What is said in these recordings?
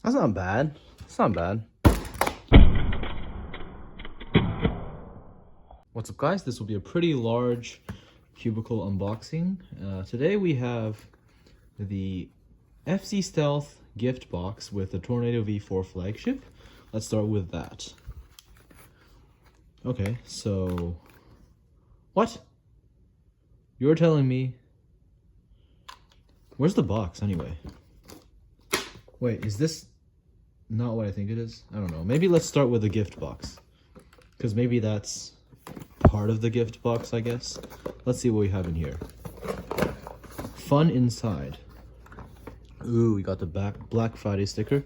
That's not bad. It's not bad. What's up, guys? This will be a pretty large cubicle unboxing. Today we have the FC Stealth gift box with the Tornado V4 flagship. Let's start with that. Okay, so... What? You're telling me... Where's the box, anyway? Wait, is this not what I think it is? I don't know. Maybe let's start with the gift box. Because maybe that's part of the gift box, I guess. Let's see what we have in here. Fun inside. Ooh, we got the Black Friday sticker.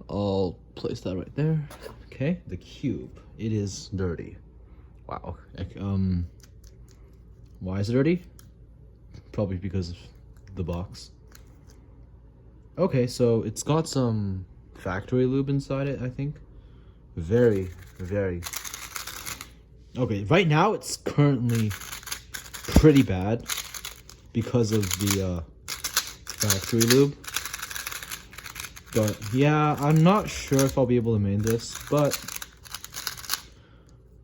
I'll place that right there. Okay, the cube. It is dirty. Wow. Why is it dirty? Probably because of the box. Okay, so it's got some factory lube inside it, I think. Very, very... Okay, right now it's currently pretty bad because of the factory lube. But yeah, I'm not sure if I'll be able to main this, but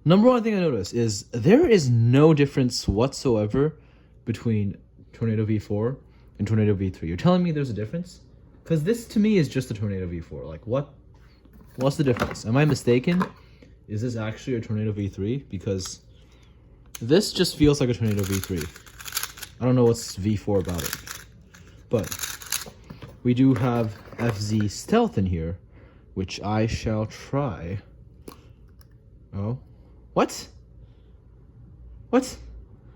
number one thing I noticed is there is no difference whatsoever between Tornado V4 and Tornado V3. You're telling me there's a difference? Because this to me is just a Tornado V4. Like, what's the difference? Am I mistaken? Is this actually a Tornado V3? Because this just feels like a Tornado V3. I don't know what's V4 about it. But we do have FZ Stealth in here, which I shall try. Oh. What? What?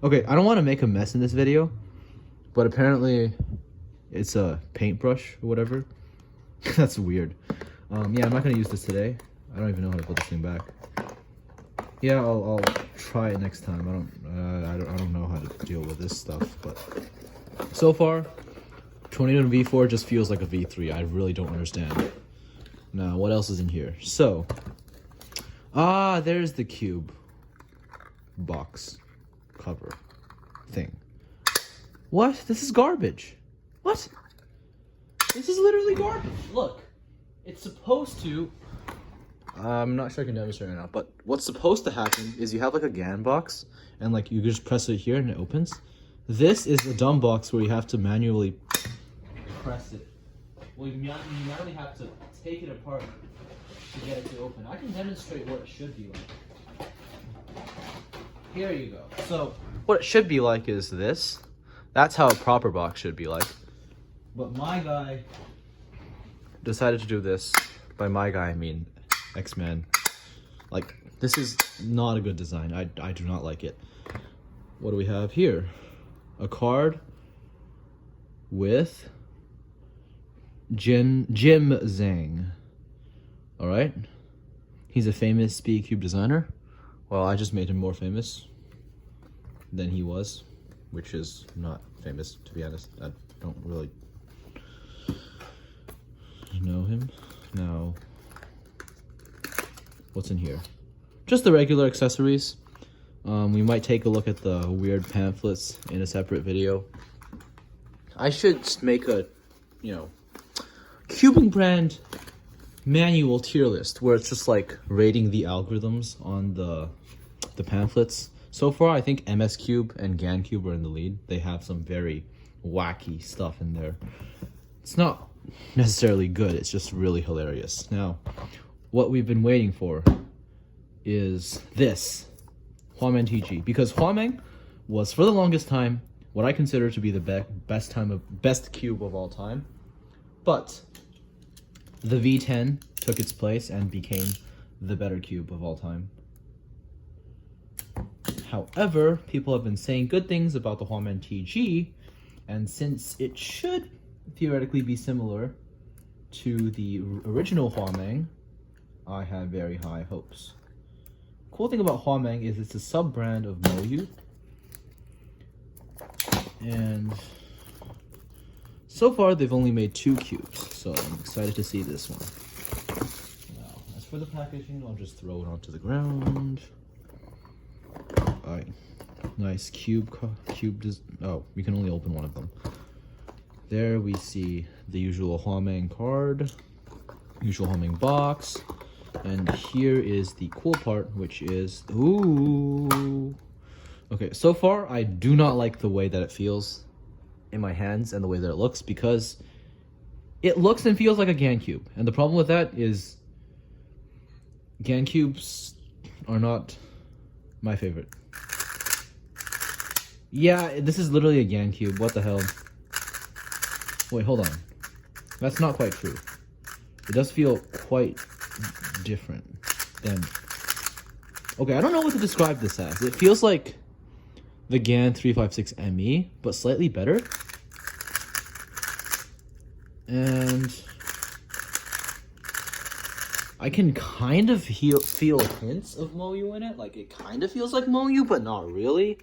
Okay, I don't want to make a mess in this video, but apparently it's a paintbrush or whatever. That's weird. Yeah, I'm not going to use this today. I don't even know how to put this thing back. Yeah, I'll try it next time. I don't know how to deal with this stuff, but so far, Tornado V4 just feels like a V3. I really don't understand. Now, what else is in here? So, there's the cube box cover thing. What? This is garbage. What? This is literally garbage. Look, it's supposed to... I'm not sure I can demonstrate right now, but what's supposed to happen is you have like a GAN box, and like you just press it here and it opens. This is a dumb box where you have to manually press it. Well, you manually have to take it apart to get it to open. I can demonstrate what it should be like. Here you go. So what it should be like is this. That's how a proper box should be like. But my guy decided to do this. By my guy, I mean X-Man. Like, this is not a good design. I do not like it. What do we have here? A card with Jim Zhang. Alright? He's a famous speed cube designer. Well, I just made him more famous than he was, which is not famous, to be honest. I don't really know him. Now, what's in here? Just the regular accessories. We might take a look at the weird pamphlets in a separate video. I should make a, cubing brand manual tier list where it's just like rating the algorithms on the pamphlets. So far, I think MS Cube and GAN Cube are in the lead. They have some very wacky stuff in there. It's not necessarily good, it's just really hilarious. Now, what we've been waiting for is this HuaMeng TG, because HuaMeng was for the longest time what I consider to be the best cube of all time, but the V10 took its place and became the better cube of all time. However, people have been saying good things about the HuaMeng TG, and since it should theoretically be similar to the original HuaMeng, I have very high hopes. Cool thing about HuaMeng is it's a sub-brand of Moyu. And so far they've only made 2 cubes, so I'm excited to see this one. Now, as for the packaging, I'll just throw it onto the ground. Alright, nice oh, we can only open one of them. There we see the usual HuaMeng card. Usual HuaMeng box. And here is the cool part, which is, ooh. Okay, so far I do not like the way that it feels in my hands and the way that it looks, because it looks and feels like a GAN cube. And the problem with that is GAN cubes are not my favorite. Yeah, this is literally a GAN cube. What the hell? Wait, hold on. That's not quite true. It does feel quite different than... Okay, I don't know what to describe this as. It feels like the GAN 356ME, but slightly better. And I can kind of feel hints of Moyu in it. Like, it kind of feels like Moyu, but not really.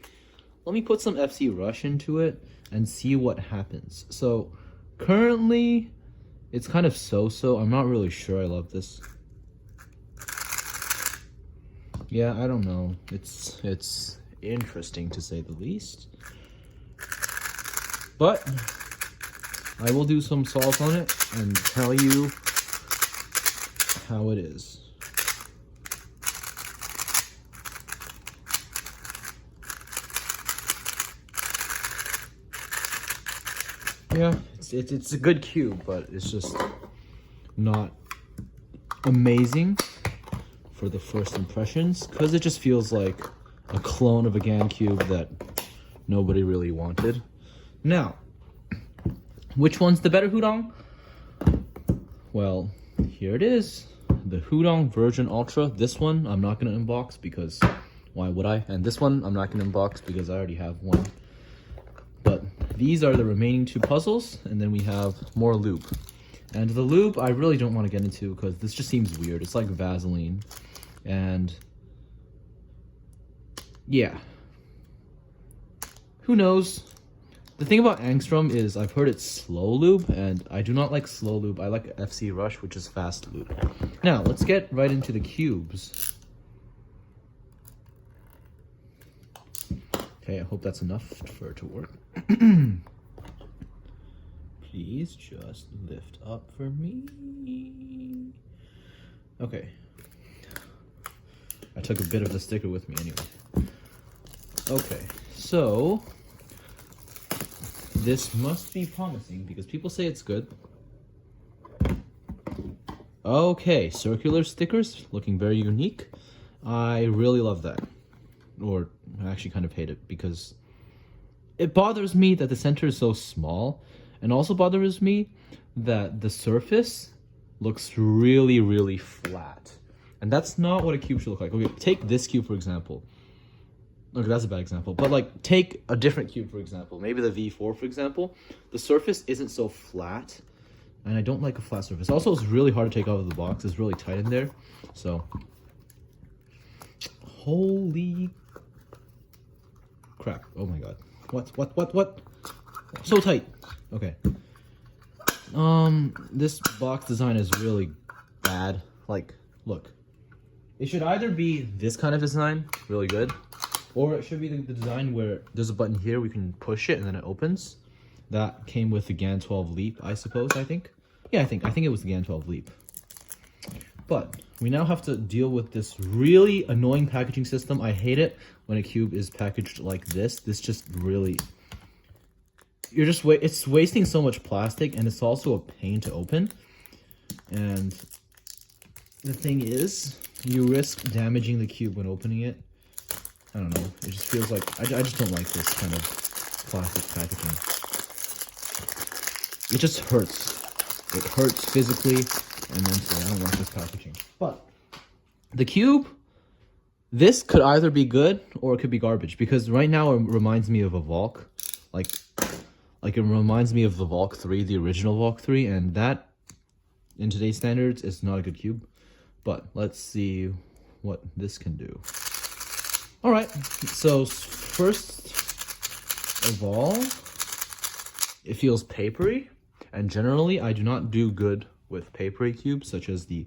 Let me put some FC Rush into it and see what happens. So, currently, it's kind of so-so. I'm not really sure I love this. Yeah, I don't know. It's interesting, to say the least. But I will do some solves on it and tell you how it is. Yeah, it's a good cube, but it's just not amazing for the first impressions, because it just feels like a clone of a GAN cube that nobody really wanted. Now, which one's the better HuDong? Well, here it is. The HuDong version Ultra. This one I'm not going to unbox because why would I? And this one I'm not going to unbox because I already have one. But these are the remaining two puzzles, and then we have more loop. And the loop I really don't want to get into because this just seems weird. It's like Vaseline. And yeah. Who knows? The thing about Angstrom is I've heard it's slow loop, and I do not like slow loop. I like FC Rush, which is fast loop. Now, let's get right into the cubes. Okay, I hope that's enough for it to work. Please just lift up for me. Okay. I took a bit of the sticker with me anyway. Okay, so this must be promising because people say it's good. Okay, circular stickers, looking very unique. I really love that. Or I actually kind of hate it because it bothers me that the center is so small, and also bothers me that the surface looks really, really flat. And that's not what a cube should look like. Okay, take this cube, for example. Okay, that's a bad example. But, like, take a different cube, for example. Maybe the V4, for example. The surface isn't so flat. And I don't like a flat surface. Also, it's really hard to take out of the box. It's really tight in there. So, holy crap. Oh, my God. What? So tight. Okay. This box design is really bad. Like, look. It should either be this kind of design, really good, or it should be the design where there's a button here, we can push it and then it opens. That came with the GAN 12 Leap, I suppose, I think. Yeah, I think it was the GAN 12 Leap. But we now have to deal with this really annoying packaging system. I hate it when a cube is packaged like this. This just really... it's wasting so much plastic, and it's also a pain to open. And the thing is, you risk damaging the cube when opening it. I don't know. It just feels like... I just don't like this kind of plastic packaging. It just hurts. It hurts physically and mentally. I don't like this packaging. But the cube, this could either be good or it could be garbage. Because right now it reminds me of a Valk. Like it reminds me of the Valk 3, the original Valk 3. And that, in today's standards, is not a good cube. But let's see what this can do. Alright, so first of all, it feels papery. And generally, I do not do good with papery cubes, such as the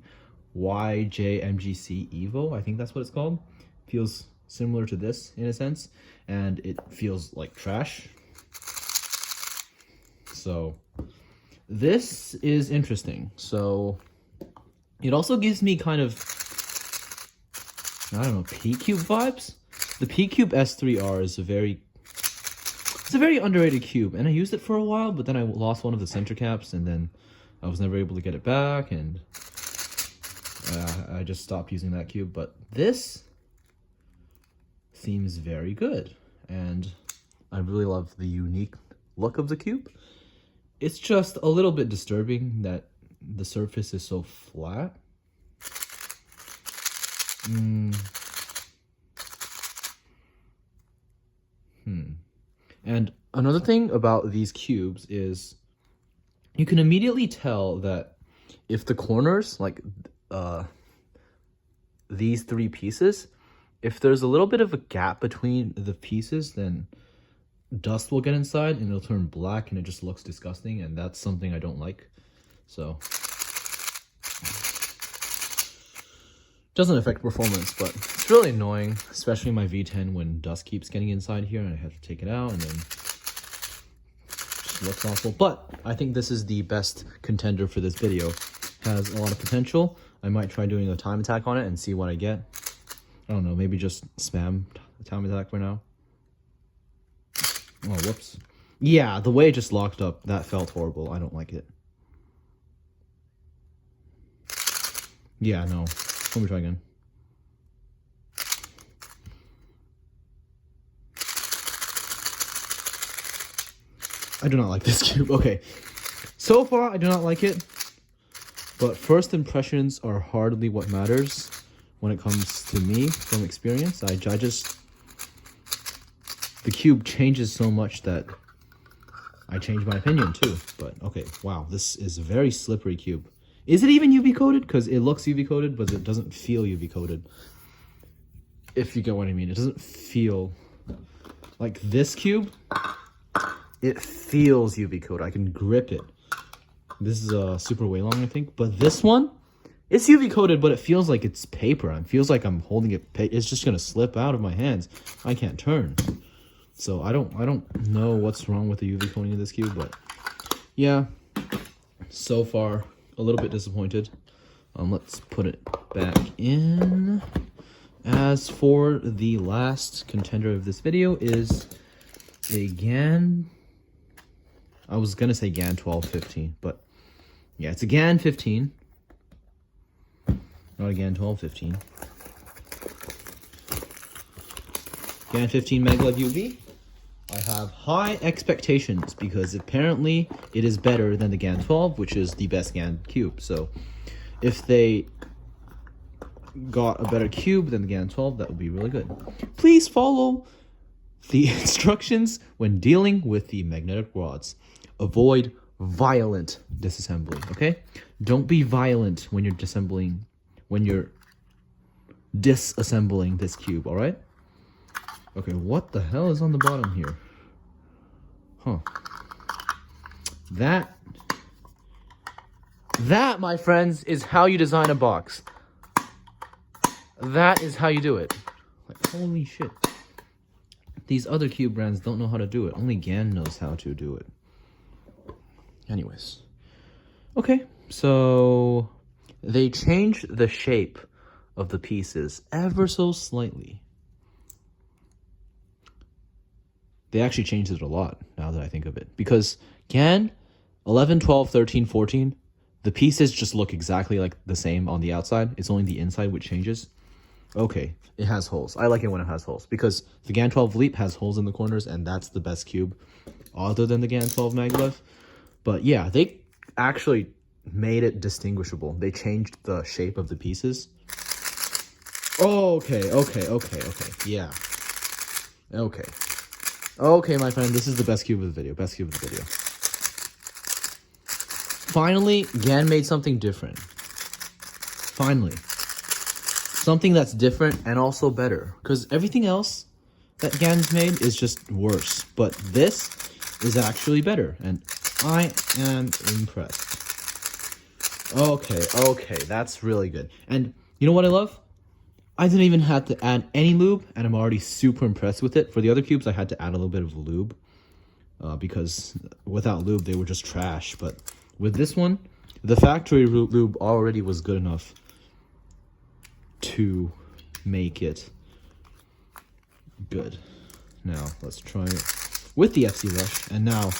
YJMGC Evo. I think that's what it's called. Feels similar to this in a sense. And it feels like trash. So this is interesting. So It also gives me kind of, I don't know, P-Cube vibes. The P-Cube S3R is it's a very underrated cube, and I used it for a while, but then I lost one of the center caps, and then I was never able to get it back, and I just stopped using that cube. But this seems very good, and I really love the unique look of the cube. It's just a little bit disturbing that the surface is so flat. And another thing about these cubes is you can immediately tell that if the corners, like these three pieces, if there's a little bit of a gap between the pieces, then dust will get inside and it'll turn black and it just looks disgusting, and that's something I don't like. So doesn't affect performance, but it's really annoying, especially my V10 when dust keeps getting inside here and I have to take it out and then just looks awful. But I think this is the best contender for this video. Has a lot of potential. I might try doing a time attack on it and see what I get. I don't know, maybe just spam time attack for now. Oh, whoops. Yeah, the way it just locked up, that felt horrible. I don't like it. Yeah, no. Let me try again. I do not like this cube. Okay. So far, I do not like it. But first impressions are hardly what matters when it comes to me from experience. I just... The cube changes so much that I change my opinion too. But okay, wow, this is a very slippery cube. Is it even UV coated? Because it looks UV coated, but it doesn't feel UV coated. If you get what I mean. It doesn't feel like this cube. It feels UV coated. I can grip it. This is a Super Huanglong, I think. But this one, it's UV coated, but it feels like it's paper. It feels like I'm holding it. It's just gonna slip out of my hands. I can't turn. So I don't know what's wrong with the UV coating of this cube, but yeah. So far, a little bit disappointed. Let's put it back in. As for the last contender of this video is a GAN. I was gonna say GAN 1215, but yeah, it's a GAN 15. Not a GAN 1215. GAN 15 maglev UV. I have high expectations because apparently it is better than the GAN 12, which is the best GAN cube. So if they got a better cube than the GAN 12, that would be really good. Please follow the instructions when dealing with the magnetic rods. Avoid violent disassembly, okay? Don't be violent when you're disassembling this cube, all right? Okay, what the hell is on the bottom here? Huh. That, my friends, is how you design a box. That is how you do it. Like, holy shit. These other cube brands don't know how to do it. Only GAN knows how to do it. Anyways. Okay, so they changed the shape of the pieces ever so slightly. They actually changed it a lot, now that I think of it. Because GAN 11, 12, 13, 14, the pieces just look exactly like the same on the outside. It's only the inside which changes. Okay, it has holes. I like it when it has holes. Because the GAN 12 Leap has holes in the corners, and that's the best cube other than the GAN 12 maglev. But yeah, they actually made it distinguishable. They changed the shape of the pieces. Okay. Yeah. Okay. Okay, my friend, this is the best cube of the video. Best cube of the video. Finally, GAN made something different. Finally. Something that's different and also better. Because everything else that GAN's made is just worse. But this is actually better. And I am impressed. Okay, that's really good. And you know what I love? I didn't even have to add any lube, and I'm already super impressed with it. For the other cubes, I had to add a little bit of lube because without lube, they were just trash. But with this one, The factory lube already was good enough to make it good. Now let's try it with the FC Rush, and now,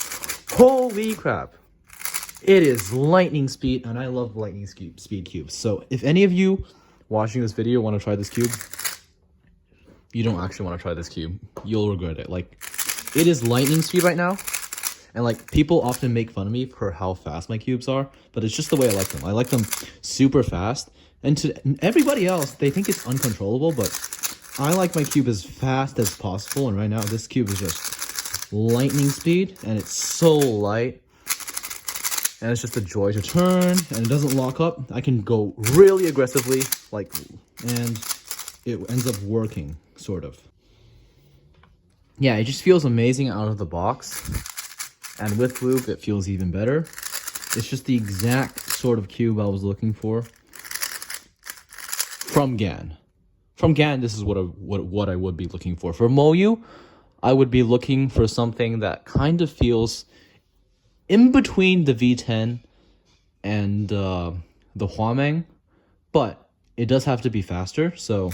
holy crap, it is lightning speed, and I love lightning speed cubes. So if any of you watching this video want to try this cube, you don't actually want to try this cube. You'll regret it. Like, it is lightning speed right now, and like, people often make fun of me for how fast my cubes are, but it's just the way I like them. I like them super fast, and to everybody else, they think it's uncontrollable, but I like my cube as fast as possible, and right now this cube is just lightning speed, and it's so light, and it's just a joy to turn, and it doesn't lock up. I can go really aggressively, like, and it ends up working, sort of. Yeah, it just feels amazing out of the box, and with lube, it feels even better. It's just the exact sort of cube I was looking for from GAN. From GAN, this is what I would be looking for. For Moyu, I would be looking for something that kind of feels in between the V10 and the HuaMeng, but it does have to be faster. So,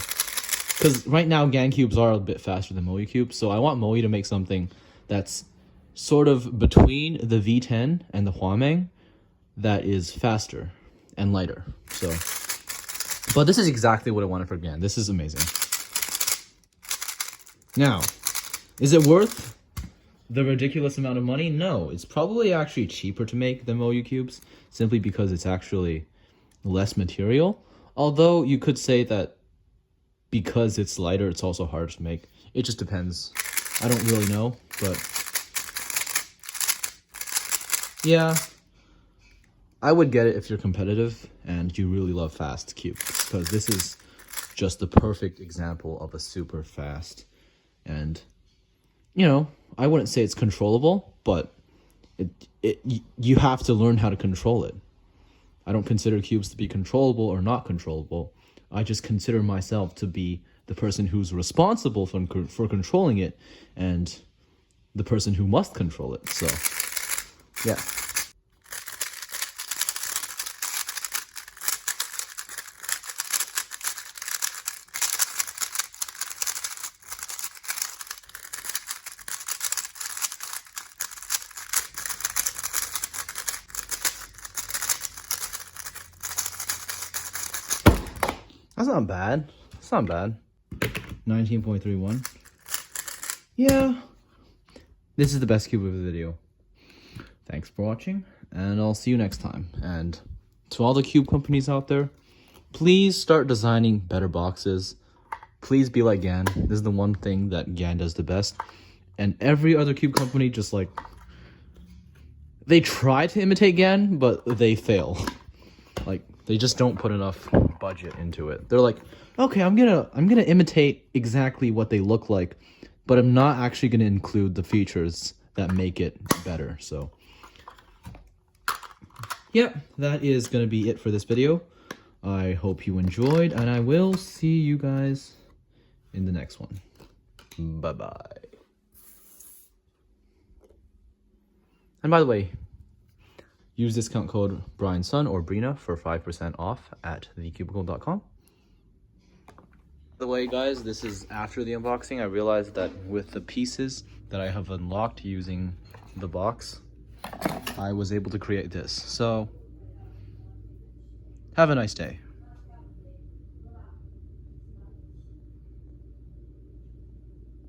because right now GAN cubes are a bit faster than Moyu cubes, so I want Moyu to make something that's sort of between the V10 and the HuaMeng that is faster and lighter. So, but this is exactly what I wanted for GAN. This is amazing. Now, is it worth the ridiculous amount of money? No, it's probably actually cheaper to make than Moyu cubes, simply because it's actually less material. Although you could say that because it's lighter, it's also harder to make. It just depends. I don't really know, but yeah, I would get it if you're competitive and you really love fast cubes, because this is just the perfect example of a super fast, and you know, I wouldn't say it's controllable, but you have to learn how to control it. I don't consider cubes to be controllable or not controllable. I just consider myself to be the person who's responsible for controlling it, and the person who must control it. So, yeah. That's not bad. It's not bad. 19.31. Yeah. This is the best cube of the video. Thanks for watching, and I'll see you next time. And to all the cube companies out there, please start designing better boxes. Please be like GAN. This is the one thing that GAN does the best. And every other cube company just like, they try to imitate GAN, but they fail. Like, they just don't put enough budget into it. They're like, okay, I'm gonna imitate exactly what they look like, but I'm not actually gonna include the features that make it better. So yeah, that is gonna be it for this video. I hope you enjoyed, and I will see you guys in the next one. Bye bye. And by the way, use discount code BrianSun or Brina for 5% off at thecubicle.com. By the way, guys, this is after the unboxing. I realized that with the pieces that I have unlocked using the box, I was able to create this. So, have a nice day.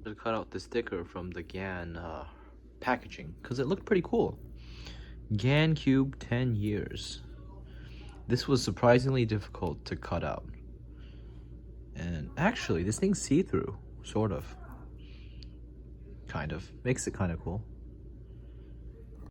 To cut out the sticker from the GAN packaging, because it looked pretty cool. GAN Cube 10 years. This was surprisingly difficult to cut out. And actually, this thing's see-through, sort of. Kind of. Makes it kind of cool.